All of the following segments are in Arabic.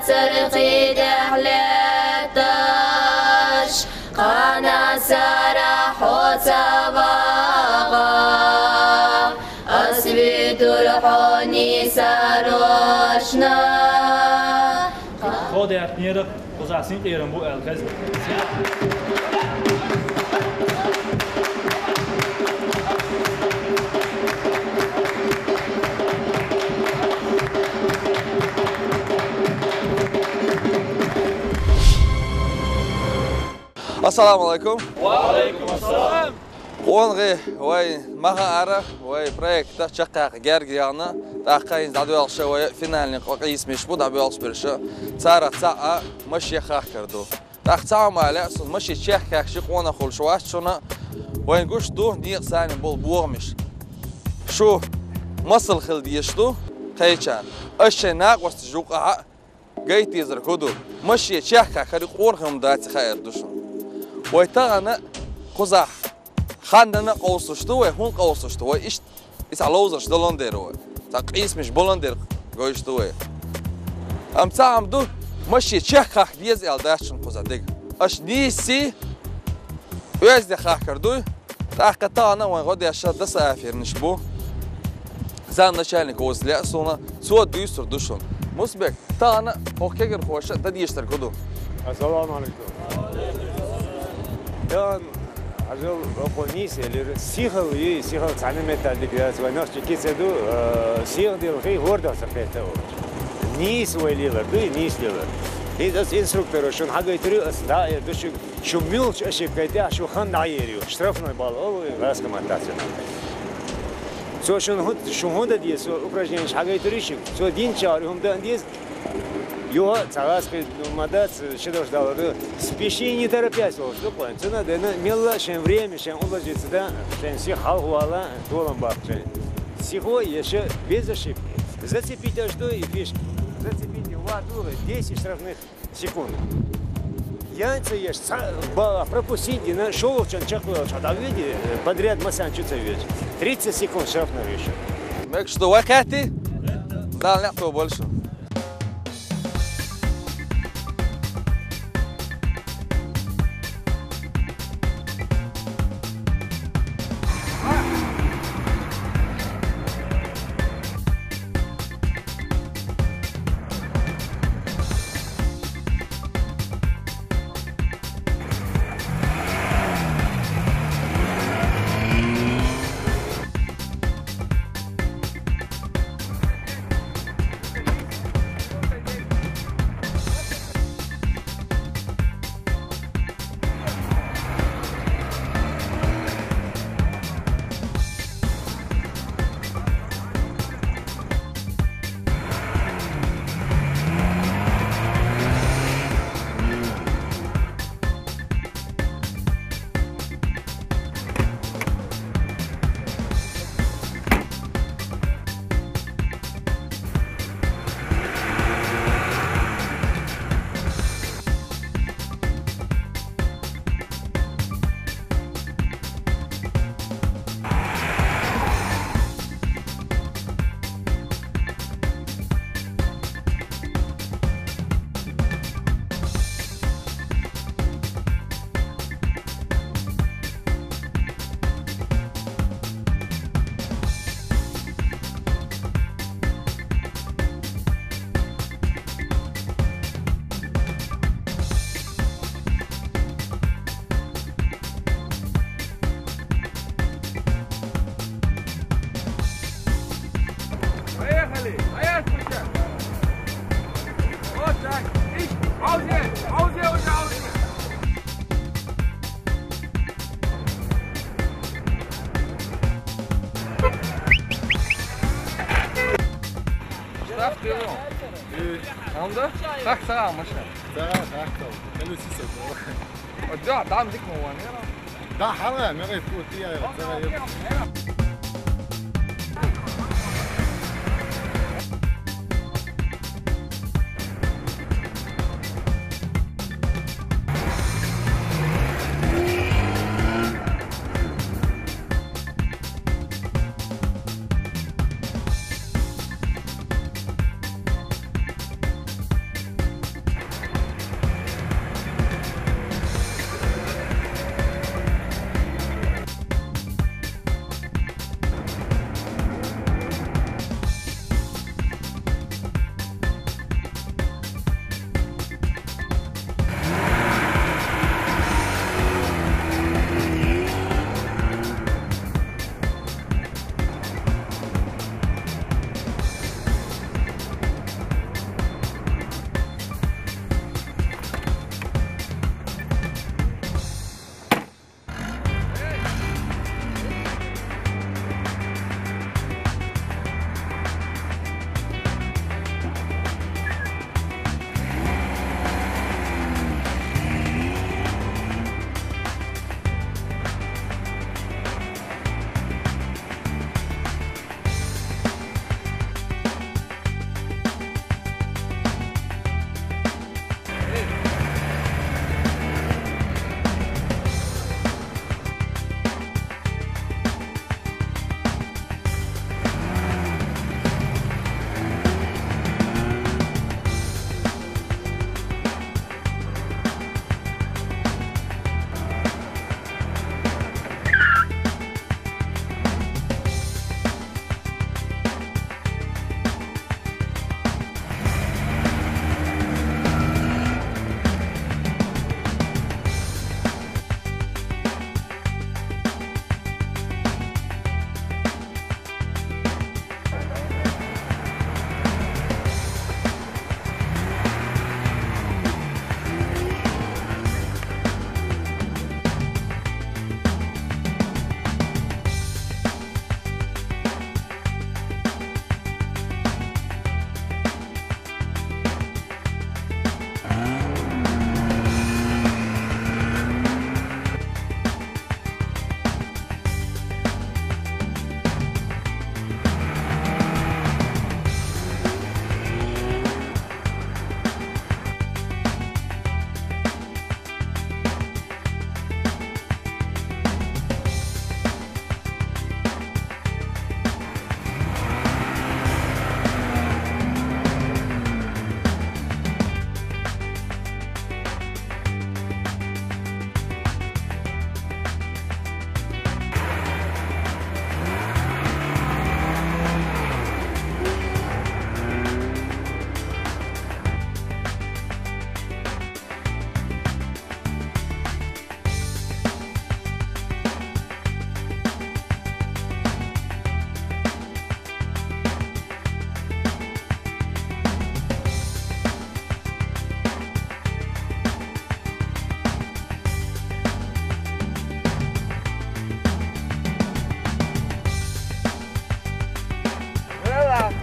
ترقي دحلتش قانا سرح وتباغى أسبت الحوني سروشنا خود اعتنيرك وزعسين قيرن بو الكذب السلام عليكم. وعليكم السلام. Ongi way mahara way proyektda chaqaq gergiyana taqayn dadwalsha way finalni qismish bu dadwals birshi tsara tsaa mashi khakh kardo taqsa mala sul mashi chekh kakshi qona khulshwas shuna way gush du ni sani bol buğmish shu masal khildiyshdu qaychan ashna qwas juqa gayti zirkudu mashi chekh kakhri qorxum dati khayrdush way tagana quzah خاندنا قوسشتو و هون قوسشتو و إيش علوزش دلندر و تقيس مش بلندر قويشتو أم تعم دو ماشي تشخ خاخ ديز إلداشن قزدق أش نيسي ويز دي خاخ كردو تاقطانا وين غادي أشد دس أفير نشبو زان نشانك وزلع سونا سو دويستر دوشون مسبك تانا هوكيجر خوشة تديشتر كدو السلام عليكم عجل رقونيس اللي سيخل تعلمت الدكتور وناس كيسدو سيخ ديال غير ورده سقيته نيس ويليلر دي نيس ليلر هذا انستراكتور شون حاجه يتري اسدا دوش شو ميلش اشي كايدا شو خان نعيريو штрафной балл او راس комментация سو شو هون دي سو упражнение حاجه يتري شو دين чарهم да дис Его царский мадат считал, что спеши не торопясь, что понял. Цена да мелла, чем время, чем уложиться, да, чем все халвала, долом бабче. Всего еще без ошибки. Зацепите что и фишки. Зацепите воду 10 штрафных секунд. Янцы ешь, пропустите, на шоу чем чахло, что да види подряд масан чуть-чуть вещь. 30 секунд штрафная вещь. Так что вы хотите? Да, нет, то больше. Onda? Tak sağa maşa. Sağa. Quero se socorro. Oddio, dam dik موانع. ده حرام يا ريت فوت فيها.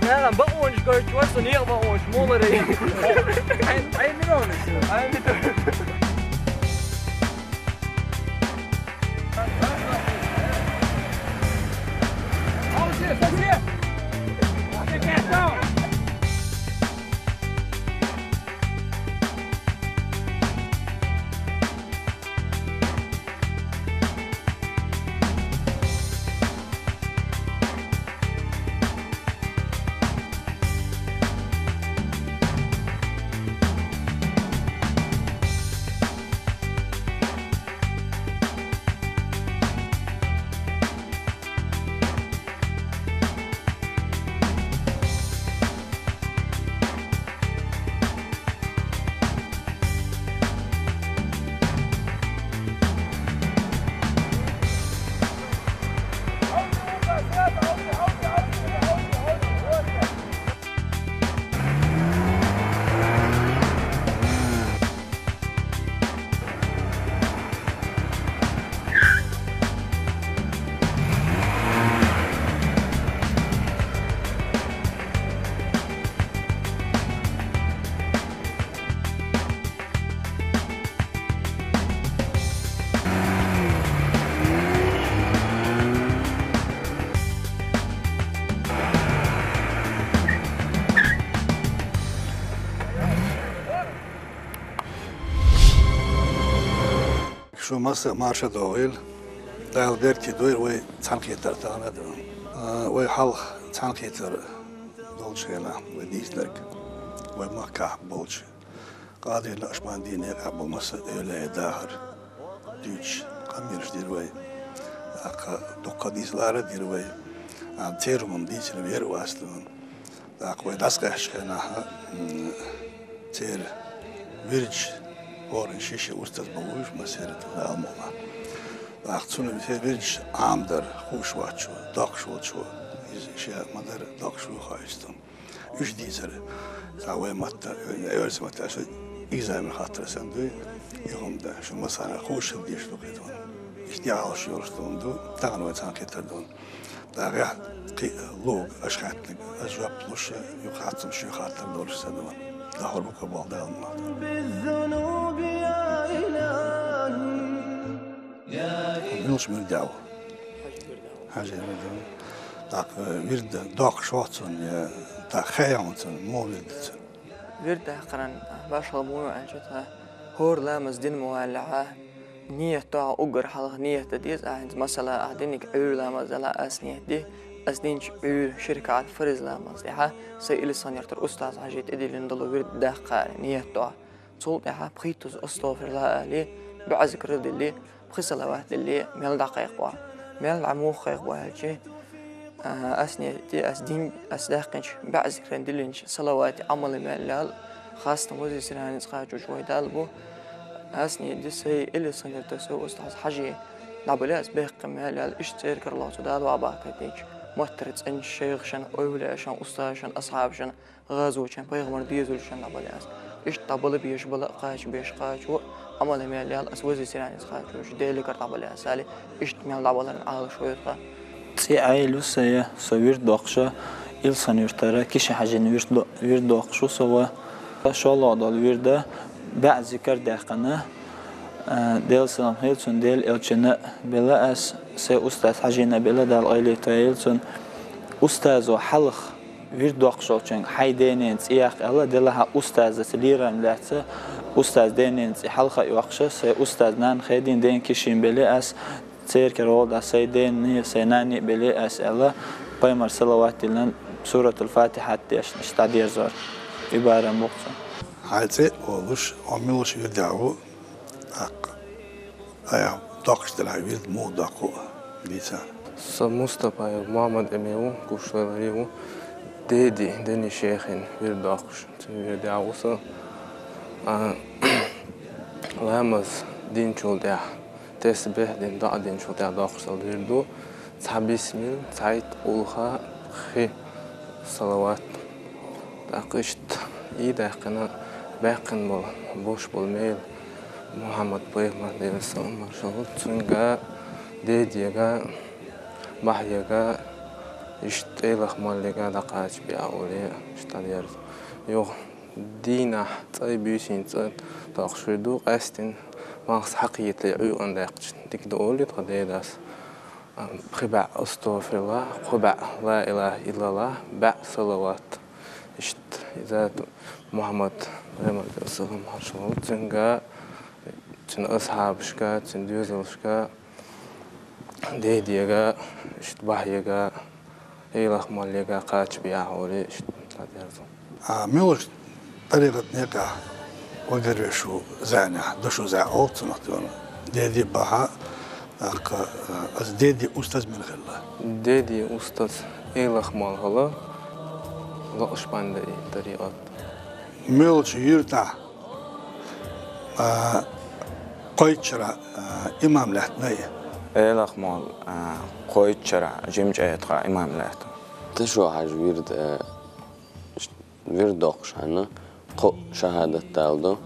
لا بقونش قلت وصل يا بقونش مو مري عين منون عين شو مصر مارشة دويل دايل ديرتي دويل وي تانكيتر تانا دو وي حلق تانكيتر دولشينا وي ديسلك وي مكة بولش قاضي الأشمان دين يقعب مصر إلى داهر دوش قميرش دير وي دوكا ديسلارة دير وي عن تيرو من ديس الوير واسلون داق وي داسقه شخناها تير ويرج ورن شيشة أستاذ بوش مسيرة الألمانة. أختونه بيرج عامدر خوش واتشو داخشو شو إذا مدر داخشو خايستم. إيش ديزر سوي متى أورس متى شو إذا من خاطر سندوي يوم ده شو مثلا خوش ديش لو كده. اشتياق شو يرستون دو تغنوا إنسان كتر دون. داغي لوج أشخاطك أجواب لوش يخاطم شو خاطر دورش سدون. دهور بكبال ده بالذنوب يا إلهي مش مرداو حاجة مرداو داك ورد داك شواتون داك خيانتون مو وردتون ورد قرن باش غمو عجتها هور لامز دين موالعة نية تا أجر حلق نية تديز عند مثلا عدينك عير لامز لا أسنية دي أسدينش عير شركة على فرز لامز ديها سيئل صنيرتر أستاذ حاجات إدي لندلو ورد داق نية تا صول ديها بخيتوز أستغفر الله ألي بعزك رد اللي بخصلا واحد اللي ميل دقيق بوا ميل عموخ بوا هالشي أسنية دي أسدين أسداقنش بعزك رد اللينش صلواتي عمل ميلال خاصة موزي سراني سخاجو شوي دالبو أسني دي سي إلي صنير تسو أستاذ حاجي لعبلي أسبيق كمال الاشتير كرلاتو دال وعباكا ديج مهترت إن شيخ شن أولي شن أستاذ شن أصحاب شن غازو شن بيغمر ديزو شن لعبلي أس إش طبل بيش بلا قاش بيش قاش و عمل مال أسوزي سراني سخاجو ش ديلي كرت لعبلي أسالي إش مال لعبلي عال شوي قا سي عيلو سي سوير دوقشة إل صنير ترى كيش حاجين وير دوقشو سوا إن شاء الله دال ويرده بعد ذكر دقنا ديل سلام هيلسون ديل إلشنا بلا أس سي أستاذ حجينا بلا دال عائلة هيلسون أستاذ وحلق ويرد وقشوتشن حي دينينس إياق الله دلها أستاذ سليران لاتسا أستاذ دينينس حلقة يوقشة سي أستاذ نان خيدين دين كيشين بلا أس سير كرول سي دين سي ناني بلا أس الله بيمر صلوات لنا سورة الفاتحة تشتعدير زار عبارة مقصة حالتي ولوش عملوش يدعو أيا داقش العبيد مو داقو ليسا مصطفى محمد أميو كوشواليو ديني شيخين يرداقش يردعوسا لامز دين شول دع تسبح دين دا دين شول دع داقش يردو تحبيسمين سعيد أولها خي صلوات داقشت يدقنا باقن بول بوش بالميل محمد بيغمر ديال السلام مرشال تسنغا ديديغا بحيغا işte elah mallega da kaç bir ağolye işte diğer yok dina tay büyüsün taqşurdu qastin maqs haqiqetli uyğunda yaqçın dik de oldu qadaydas خبع أستغفر الله خبع لا إله إلا الله بع صلوات إشت إذا محمد صلى الله عليه وسلم تنجا تن أصحابشكا تن ديوزلشكا ديديجا إشت بحيجا إله ماليجا قاتش بيعولي إشت تديرزو ميلش طريقة نيقع وقرشو زعنة دشو زع أوت نحتون ديدي بها از دیدی استاد من خلا دیدی استاد ایلخ مال خلا لاش بنده طریقات میلش یورتا قایچرا امام لحنی ایلخ مال قایچرا جمعیت خا امام لحن تشو حاج ورد داقشانه قو شهادت دالدو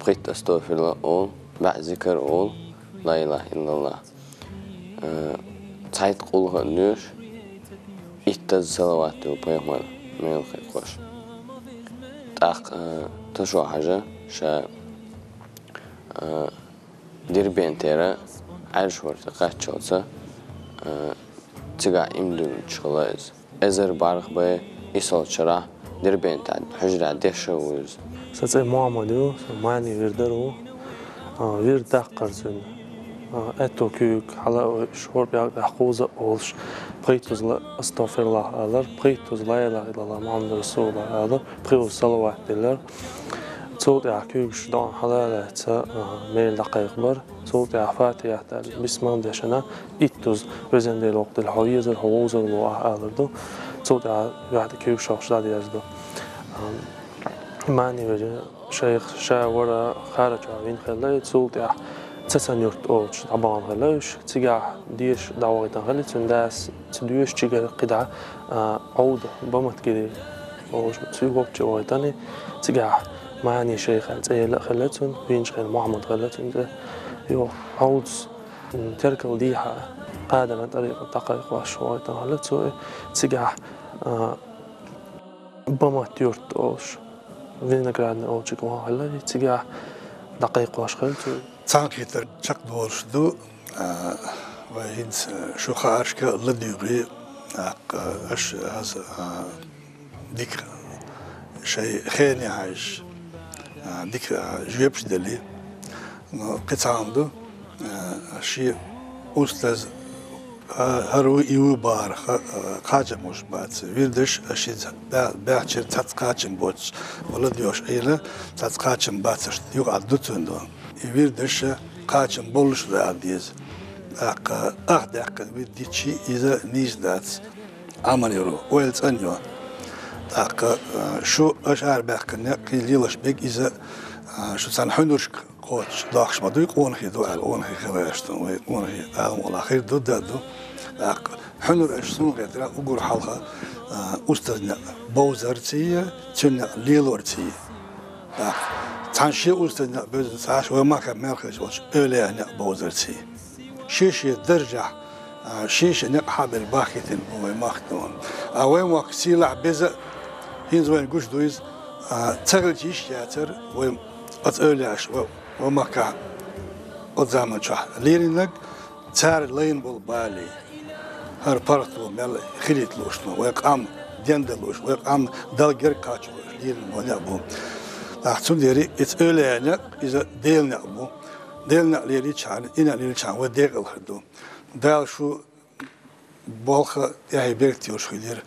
بقيت استغفر الله اول بعد ذكر اول لا اله الا الله Sayt qulğa nüş ittaz salavat diyor peygamber melxi qoş taq taşo haja şa dirbentera alşorta qaççolsa tiga imdun çıxlayız ezer barıq bay isol çara dirbentad hujra deşouz سأتي معاملة معني ويردرو ويردق قرزن أتوكيك على شهور بيعد حقوزة أولش بقيتوز لا أستغفر الله ألر بقيتوز لا إله إلا الله محمد رسول الله ألر بقيتوز صلوات دلر صوت يحكيك شدان حلالة ميل دقيق بر صوت يحفاتي بسم الله دشنا إتوز وزن دل وقت الحويز الحوز الواح ألر دو صوت يحكيك شخص دادي يزدو معني وجه شيخ شاورا خارج عين خلاه صوت تسنيرت أوش طبعا خلاش تجاه ديش دعوة خلي تنداس تدويش تجاه قدعة عود بمت كده أوش تسوي وقت جواه تاني تجاه معني شيخ زي لا خلاتون بينش خل محمد خلاتون ده يو عود ترك الديحة قادنا طريقة دقائق وشوية خلاتون تجاه بمت يرت أوش فينغرادن أوش جواه خلا تجاه دقائق واش خلاتون تانكيتر شق دورشدو وهينس شو خارجك لديغي اش هذا ديك شيء خيني عايش ديك جيبش دلي قطعندو شيء استاذ هرو يو بار قاجة مش بات ويردش اشي باعشر تاتقاچن بوتش ولا ديوش ايلا تاتقاچن باتش يو عدتوندو ويردش قاچن بولش داديز دق وديتشي اذا نيز دات عمليرو ويلز انيو دق شو اشعر باقنا قيليلش بك اذا شو سنحنرش قوتش داخش ما دوي قونخي دو على قونخي خلاصتون وقونخي والله خير دو دادو حنر اشسون غير اقول حلقه استاذنا بوزرتيه تشنا ليلورتي تانشي استاذنا بزاش وما كان مرخص واش öyle yani بوزرتي شيشه درجه شيشه نقحب الباخيتين وماختون اوين وقت سيلع بزا هينزوين قش دويز تغلجيش ياتر ويم أتقولش وما كان قدامنا شح لينك تار لين بالبالي هر بارتو مال خليت لوشنا ويقام ديندلوش ويقام دالجر كاتشو لين ونعبو أحسن ديري أتقولنا إذا ديلنا أبو ديلنا ليري شان إنا ليري شان وديق الخدو دال شو بالخ يهي بيرتي وش خير